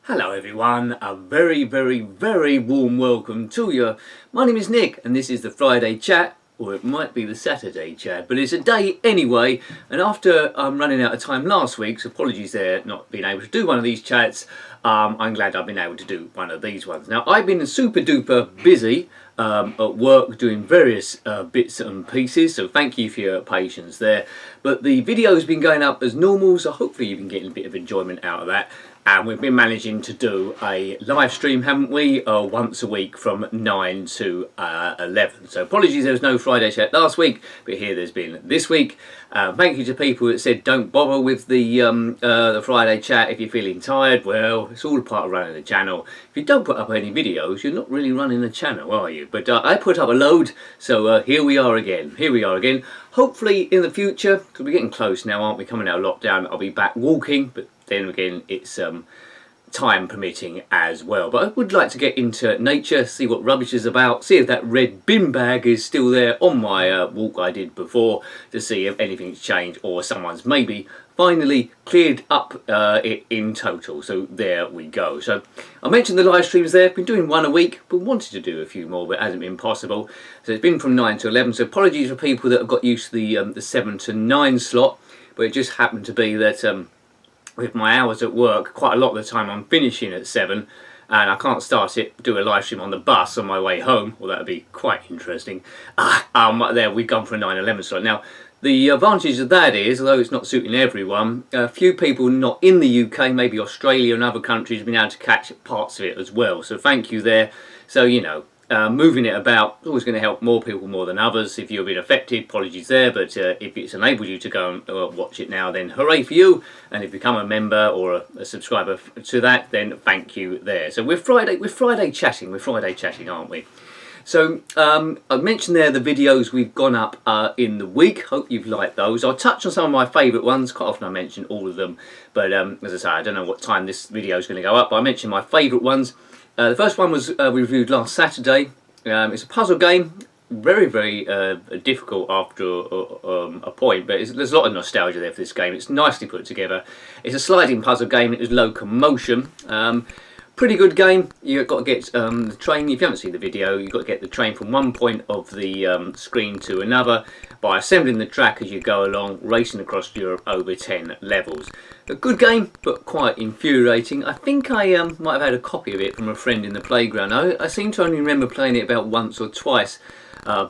Hello everyone, a very warm welcome to you. My name is Nick and this is the Friday chat, or it might be the Saturday chat, but it's a day anyway. And after running out of time last week, so apologies there not being able to do one of these chats, I'm glad I've been able to do one of these ones. Now I've been super duper busy at work doing various bits and pieces, so thank you for your patience there. But the video's been going up as normal, so hopefully you've been getting a bit of enjoyment out of that. And we've been managing to do a live stream, haven't we? Once a week from 9 to 11. So apologies there was no Friday chat last week, but here there's been this week. Thank you to people that said don't bother with the Friday chat if you're feeling tired. Well, it's all a part of running the channel. If you don't put up any videos, you're not really running the channel, are you? But I put up a load, so here we are again. Here we are again. Hopefully in the future, because we're getting close now, aren't we? Coming out of lockdown, I'll be back walking, but then again it's time permitting as well. But I would like to get into nature, see what rubbish is about, see if that red bin bag is still there on my walk I did before, to see if anything's changed or someone's maybe finally cleared up it in total. So there we go. So I mentioned the live streams there. I've been doing one a week, but wanted to do a few more, but it hasn't been possible. So it's been from 9 to 11. So apologies for people that have got used to the 7 to 9 slot, but it just happened to be that with my hours at work, quite a lot of the time I'm finishing at 7 and I can't do a live stream on the bus on my way home, well that would be quite interesting. There we've gone for a 9-11 slot. Now the advantage of that is, although it's not suiting everyone, a few people not in the UK, maybe Australia and other countries, have been able to catch parts of it as well. So thank you there. So you know, moving it about is always going to help more people more than others. If you've been affected, apologies there, but if it's enabled you to go and watch it now, then hooray for you. And if you become a member or a subscriber to that, then thank you there. So we're Friday chatting, aren't we? So I mentioned there the videos we've gone up in the week. Hope you've liked those. I'll touch on some of my favourite ones. Quite often I mention all of them, but as I say, I don't know what time this video is going to go up, but I mentioned my favourite ones. The first one was we reviewed last Saturday. It's a puzzle game, very difficult after a point, but there's a lot of nostalgia there for this game. It's nicely put together. It's a sliding puzzle game. It was locomotion. Pretty good game. You've got to get the train. If you haven't seen the video, you've got to get the train from one point of the screen to another by assembling the track as you go along, racing across Europe over 10 levels. A good game, but quite infuriating. I think I might have had a copy of it from a friend in the playground. I seem to only remember playing it about once or twice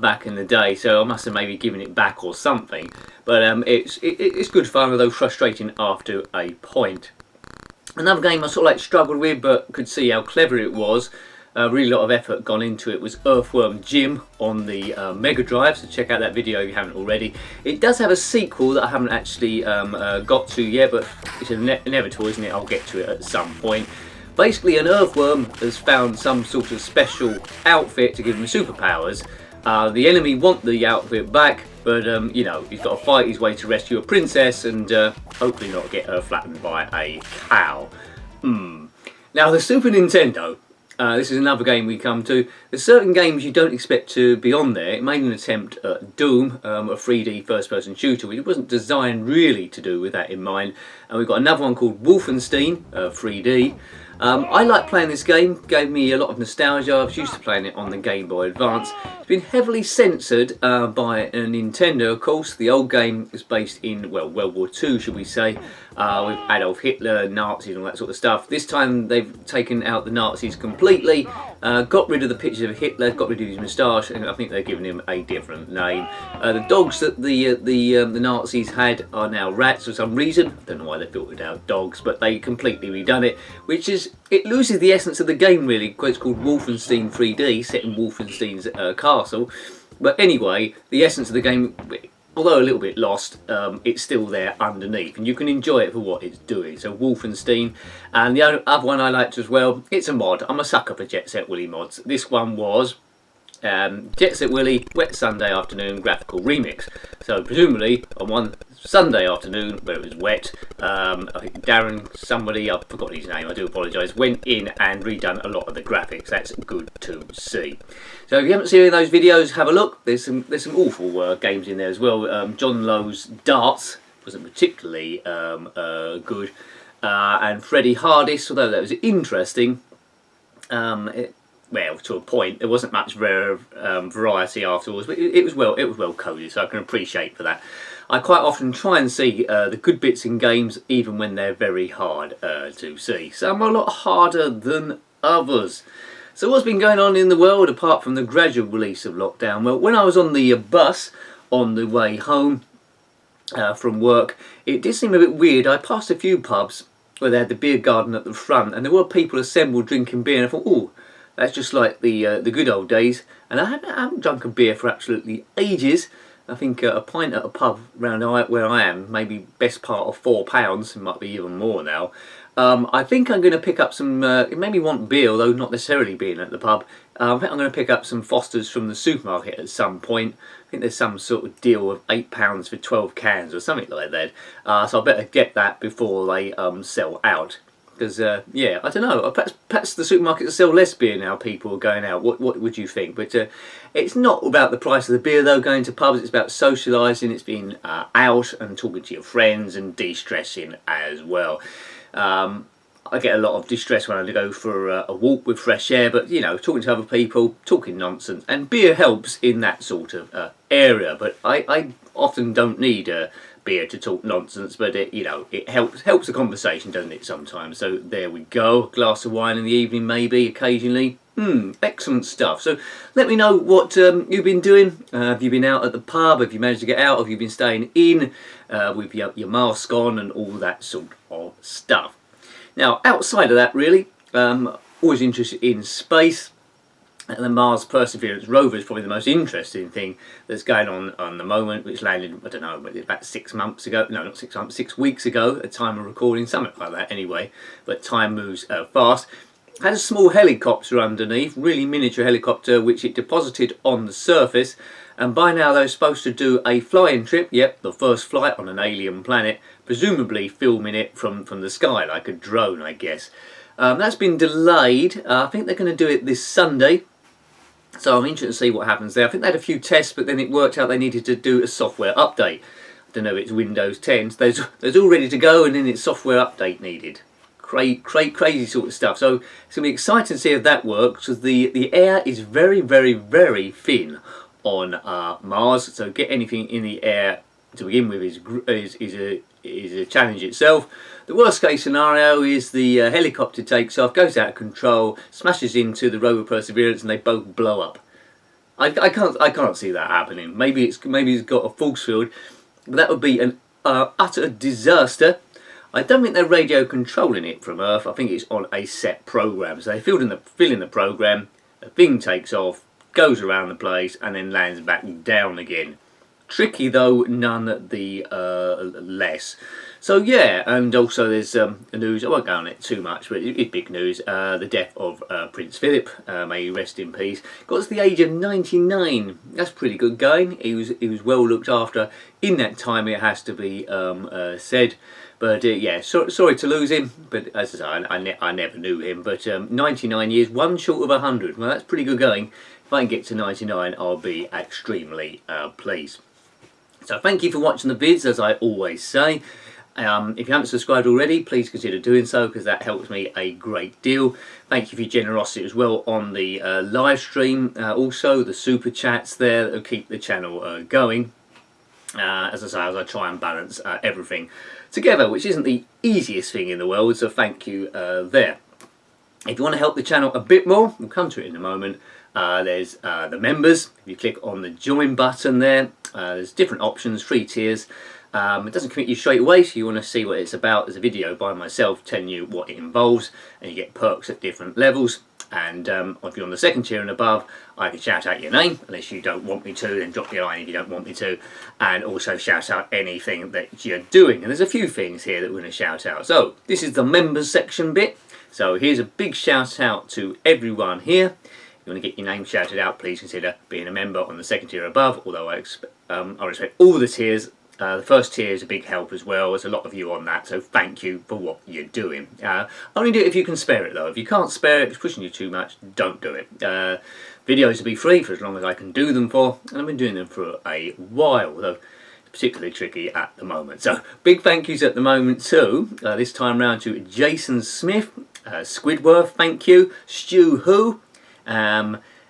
back in the day, so I must have maybe given it back or something. But it's good fun, although frustrating after a point. Another game I sort of struggled with, but could see how clever it was. Really a lot of effort gone into it, was Earthworm Jim on the Mega Drive, so check out that video if you haven't already. It does have a sequel that I haven't actually got to yet, but it's inevitable, isn't it? I'll get to it at some point. Basically, an Earthworm has found some sort of special outfit to give him superpowers. The enemy want the outfit back, but you know, he's got to fight his way to rescue a princess and hopefully not get her flattened by a cow. Now the Super Nintendo, this is another game we come to. There's certain games you don't expect to be on there. It made an attempt at Doom, a 3D first-person shooter, which wasn't designed really to do with that in mind. And we've got another one called Wolfenstein, 3D. I like playing this game, gave me a lot of nostalgia. I was used to playing it on the Game Boy Advance. It's been heavily censored by Nintendo, of course. The old game is based in, well, World War II, should we say, with Adolf Hitler, Nazis and all that sort of stuff. This time they've taken out the Nazis completely, got rid of the pictures of Hitler, got rid of his moustache, and I think they've given him a different name. The dogs that the Nazis had are now rats for some reason. I don't know why they built it out dogs, but they completely redone it, which is, it loses the essence of the game really, because it's called Wolfenstein 3D, set in Wolfenstein's castle. But anyway, the essence of the game, although a little bit lost, it's still there underneath, and you can enjoy it for what it's doing. So Wolfenstein, and the other one I liked as well, it's a mod. I'm a sucker for Jet Set Willy mods. This one was Jet Set Willy Wet Sunday Afternoon Graphical Remix. So presumably on one Sunday afternoon where it was wet, I think Darren, somebody, I forgot his name, I do apologise, went in and redone a lot of the graphics. That's good to see. So if you haven't seen any of those videos, have a look. There's some awful games in there as well. John Lowe's Darts wasn't particularly good. and Freddie Hardis, although that was interesting, well, to a point, there wasn't much variety afterwards, but it was well coded, so I can appreciate for that. I quite often try and see the good bits in games, even when they're very hard to see. Some are a lot harder than others. So what's been going on in the world apart from the gradual release of lockdown? Well, when I was on the bus on the way home from work, it did seem a bit weird. I passed a few pubs where they had the beer garden at the front, and there were people assembled drinking beer, and I thought, oh, that's just like the good old days. And I haven't drunk a beer for absolutely ages. I think a pint at a pub around where I am, maybe best part of £4, it might be even more now. I think I'm going to pick up some, it made me want beer, although not necessarily being at the pub. I think I'm going to pick up some Fosters from the supermarket at some point. I think there's some sort of deal of £8 for 12 cans or something like that. So I better get that before they sell out. Because, yeah, I don't know, perhaps the supermarkets sell less beer now, people are going out. What would you think? But it's not about the price of the beer, though, going to pubs. It's about socialising, it's being out and talking to your friends and de-stressing as well. I get a lot of distress when I go for a walk with fresh air, but, you know, talking to other people, talking nonsense, and beer helps in that sort of area. But I often don't need beer to talk nonsense, but it, you know, it helps the conversation, doesn't it, sometimes? So there we go. A glass of wine in the evening, maybe occasionally. Excellent stuff. So let me know what you've been doing. Have you been out at the pub? Have you managed to get out? Have you been staying in with your mask on and all that sort of stuff? Now, outside of that, really, always interested in space. And the Mars Perseverance rover is probably the most interesting thing that's going on the moment, which landed, I don't know, about 6 months ago. No, not 6 months, 6 weeks ago at time of recording, something like that anyway. But time moves fast. Had a small helicopter underneath, really miniature helicopter, which it deposited on the surface. And by now they're supposed to do a flying trip, yep, the first flight on an alien planet, presumably filming it from the sky, like a drone, I guess. That's been delayed. I think they're going to do it this Sunday. So I'm interested to see what happens there. I think they had a few tests, but then it worked out they needed to do a software update. I don't know if it's Windows 10. So there's all ready to go, and then it's software update needed. Crazy sort of stuff. So it's going to be exciting to see if that works, because the air is very, very, very thin on Mars. So get anything in the air to begin with is a challenge itself. The worst case scenario is the helicopter takes off, goes out of control, smashes into the rover Perseverance, and they both blow up. I can't see that happening. Maybe it's got a force field, but that would be an utter disaster. I don't think they're radio controlling it from Earth. I think it's on a set program. So they fill in the program, the thing takes off, goes around the place, and then lands back down again. Tricky though, none the less. So yeah, and also there's news, I won't go on it too much, but it's big news, the death of Prince Philip, may he rest in peace. Got to the age of 99, that's pretty good going. He was well looked after in that time, it has to be said. But yeah, sorry to lose him, but as I say, I never knew him. But 99 years, one short of 100, well that's pretty good going. If I can get to 99, I'll be extremely pleased. So thank you for watching the vids, as I always say. If you haven't subscribed already, please consider doing so, because that helps me a great deal. Thank you for your generosity as well on the live stream. Also, the super chats there that will keep the channel going. As I say, as I try and balance everything together, which isn't the easiest thing in the world, so thank you there. If you want to help the channel a bit more, we'll come to it in a moment. There's the members. If you click on the join button there, there's different options, 3 tiers. It doesn't commit you straight away, so you want to see what it's about. There's a video by myself telling you what it involves, and you get perks at different levels. And if you're on the 2nd tier and above, I can shout out your name, unless you don't want me to, then drop your line if you don't want me to, and also shout out anything that you're doing. And there's a few things here that we're going to shout out. So this is the members section bit. So here's a big shout out to everyone here. If you want to get your name shouted out, please consider being a member on the 2nd tier above, although I respect all the tiers. The 1st tier is a big help as well. There's a lot of you on that, so thank you for what you're doing. Only do it if you can spare it though. If you can't spare it, if it's pushing you too much, don't do it. Videos will be free for as long as I can do them for, and I've been doing them for a while, though particularly tricky at the moment. So big thank yous at the moment too. This time round to Jason Smith, Squidworth, thank you, Stu Who,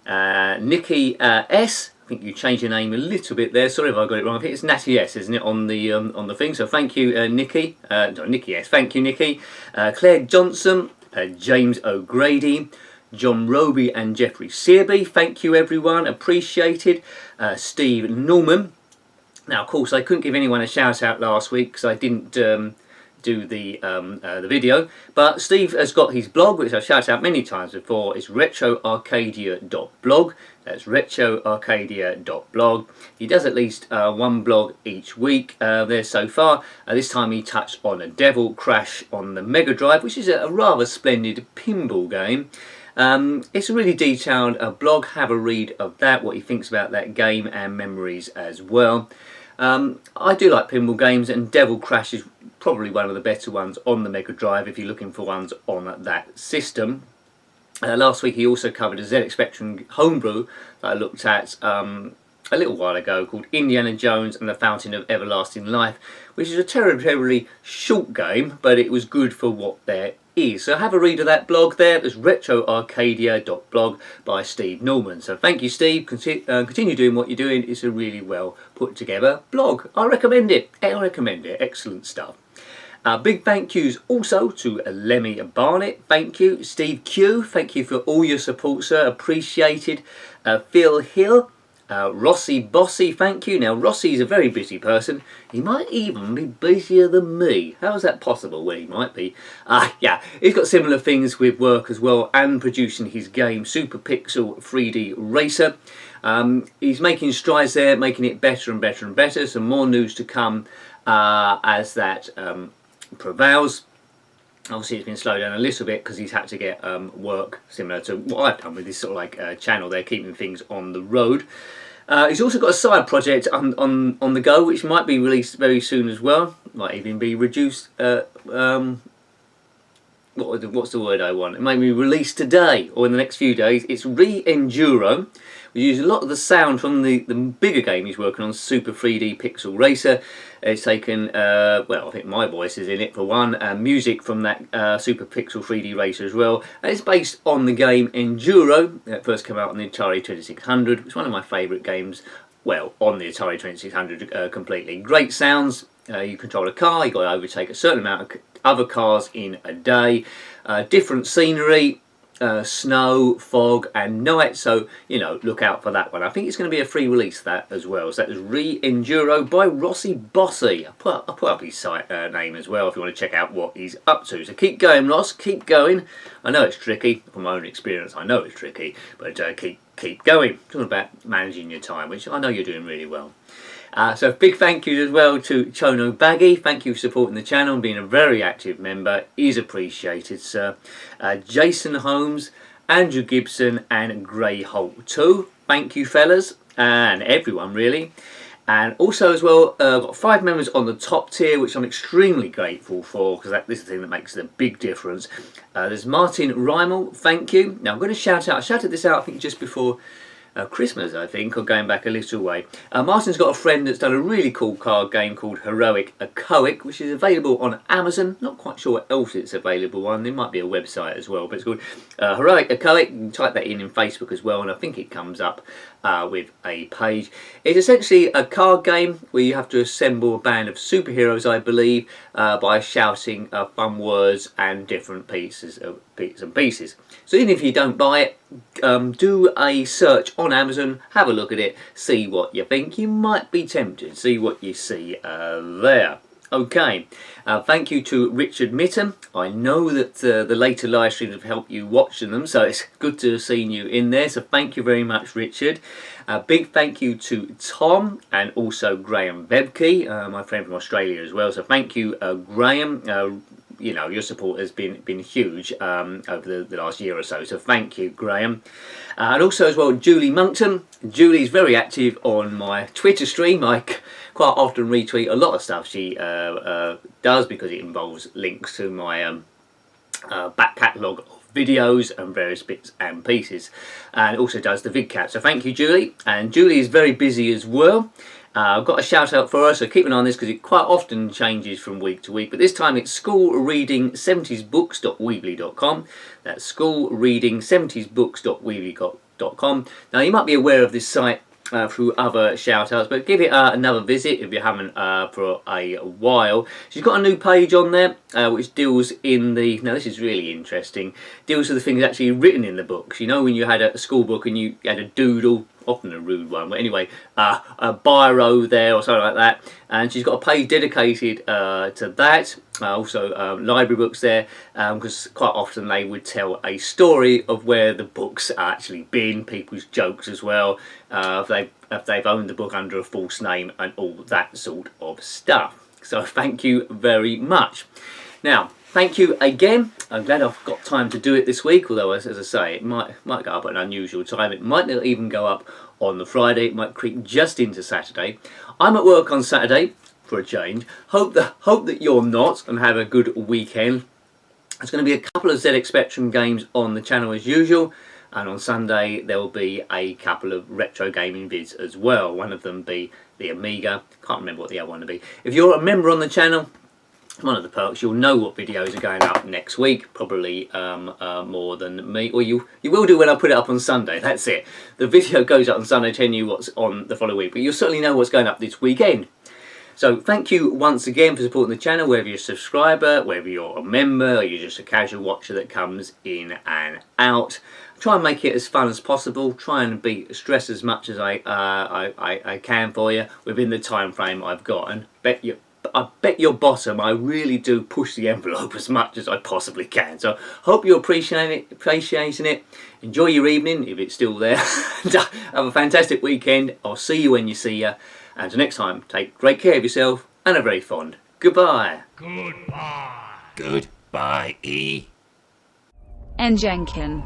Nikki S. I think you changed your name a little bit there. Sorry if I got it wrong. I think it's Natty S, isn't it, on the thing? So thank you, Nikki. No, Nikki S. Thank you, Nikki. Claire Johnson, James O'Grady, John Roby and Jeffrey Searby. Thank you, everyone. Appreciated. Steve Norman. Now, of course, I couldn't give anyone a shout out last week because I didn't do the video, but Steve has got his blog, which I've shouted out many times before. It's retroarcadia.blog. That's retroarcadia.blog. He does at least one blog each week there so far. This time he touched on a Devil Crash on the Mega Drive, which is a rather splendid pinball game. It's a really detailed blog. Have a read of that, what he thinks about that game and memories as well. I do like pinball games, and Devil Crash is probably one of the better ones on the Mega Drive if you're looking for ones on that system. Last week he also covered a ZX Spectrum homebrew that I looked at a little while ago called Indiana Jones and the Fountain of Everlasting Life, which is a terribly short game, but it was good for what there is. So have a read of that blog there. It's retroarcadia.blog by Steve Norman. So thank you, Steve. Continue doing what you're doing. It's a really well put together blog. I recommend it. Excellent stuff. Big thank yous also to Lemmy Barnett. Thank you. Steve Q. Thank you for all your support, sir. Appreciated. Phil Hill. Rossi Bossy, thank you. Now, Rossi's a very busy person. He might even be busier than me. How is that possible? Well, he might be. Yeah, he's got similar things with work as well and producing his game, Super Pixel 3D Racer. He's making strides there, making it better and better and better. Some more news to come as that prevails. Obviously, it's been slowed down a little bit because he's had to get work similar to what I've done with this sort of like channel there, keeping things on the road. He's also got a side project on the go, which might be released very soon as well. Might even be reduced. What's the word I want? It may be released today or in the next few days. It's Re-Enduro. We use a lot of the sound from the bigger game he's working on, Super 3D Pixel Racer. It's taken, well, I think my voice is in it for one, music from that Super Pixel 3D Racer as well. And it's based on the game Enduro that first came out on the Atari 2600. It's one of my favourite games, well, on the Atari 2600 completely. Great sounds. You control a car, you've got to overtake a certain amount of other cars in a day. Different scenery. Snow, fog and night, so you know, look out for that one. I think it's going to be a free release, that as well. So that is Re-Enduro by Rossi Bossy. I'll put up his site name as well if you want to check out what he's up to. So keep going, Ross, keep going. I know it's tricky, from my own experience I know it's tricky, but keep going. Talking about managing your time, which I know you're doing really well. So big thank you as well to Chono Baggy. Thank you for supporting the channel and being a very active member. Is appreciated, sir. Jason Holmes, Andrew Gibson and Gray Holt too. Thank you, fellas, and everyone really. And also as well, got 5 members on the top tier, which I'm extremely grateful for, because this is the thing that makes a big difference. There's Martin Reimel, thank you. Now I'm going to shout out, I shouted this out I think just before Christmas, I think, or going back a little way. Martin's got a friend that's done a really cool card game called Heroic Echoic, which is available on Amazon. Not quite sure what else it's available on. There might be a website as well, but it's called Heroic Echoic. You can type that in Facebook as well, and I think it comes up with a page. It's essentially a card game where you have to assemble a band of superheroes, I believe, by shouting fun words and different bits and pieces. So even if you don't buy it, do a search on Amazon, have a look at it, see what you think. You might be tempted, see what you see there. Okay, thank you to Richard Mitten. I know that the later live streams have helped you watching them, so it's good to have seen you in there, so thank you very much, Richard. Big thank you to Tom and also Graham Bebke, my friend from Australia as well, so thank you, Graham. You know, your support has been huge over the last year or so, so thank you, Graham. And also as well, Julie Monkton. Julie's very active on my Twitter stream. I quite often retweet a lot of stuff she does because it involves links to my back catalogue of videos and various bits and pieces, and also does the vidcat. So thank you, Julie. And Julie is very busy as well. I've got a shout out for her, so keep an eye on this because it quite often changes from week to week. But this time it's schoolreading70sbooks.weebly.com. That's schoolreading70sbooks.weebly.com. Now you might be aware of this site through other shout outs, but give it another visit if you haven't for a while. She's got a new page on there which deals in the, now this is really interesting, deals with the things actually written in the books. You know, when you had a school book and you had a doodle, often a rude one, but anyway, a biro there or something like that, and she's got a page dedicated to that. Also library books there, because quite often they would tell a story of where the books are actually been, people's jokes as well, if they've owned the book under a false name and all that sort of stuff. So thank you very much. Now, thank you again. I'm glad I've got time to do it this week, although as I say, it might go up at an unusual time. It might not even go up on the Friday. It might creep just into Saturday. I'm at work on Saturday for a change. Hope that you're not and have a good weekend. There's going to be a couple of ZX Spectrum games on the channel as usual, and on Sunday there will be a couple of retro gaming vids as well. One of them be the Amiga. Can't remember what the other one will be. If you're a member on the channel, one of the perks, you'll know what videos are going up next week, probably more than me, or you will do when I put it up on Sunday. That's it. The video goes up on Sunday telling you what's on the following week, but you'll certainly know what's going up this weekend. So thank you once again for supporting the channel, whether you're a subscriber, whether you're a member, or you're just a casual watcher that comes in and out. Try and make it as fun as possible. Try and be stressed as much as I can for you within the time frame I've got, and I bet your bottom I really do push the envelope as much as I possibly can. So hope you're appreciating it. Enjoy your evening if it's still there. Have a fantastic weekend. I'll see you when you see you. And until next time, take great care of yourself and a very fond goodbye. Goodbye. Goodbye, E. And Jenkin.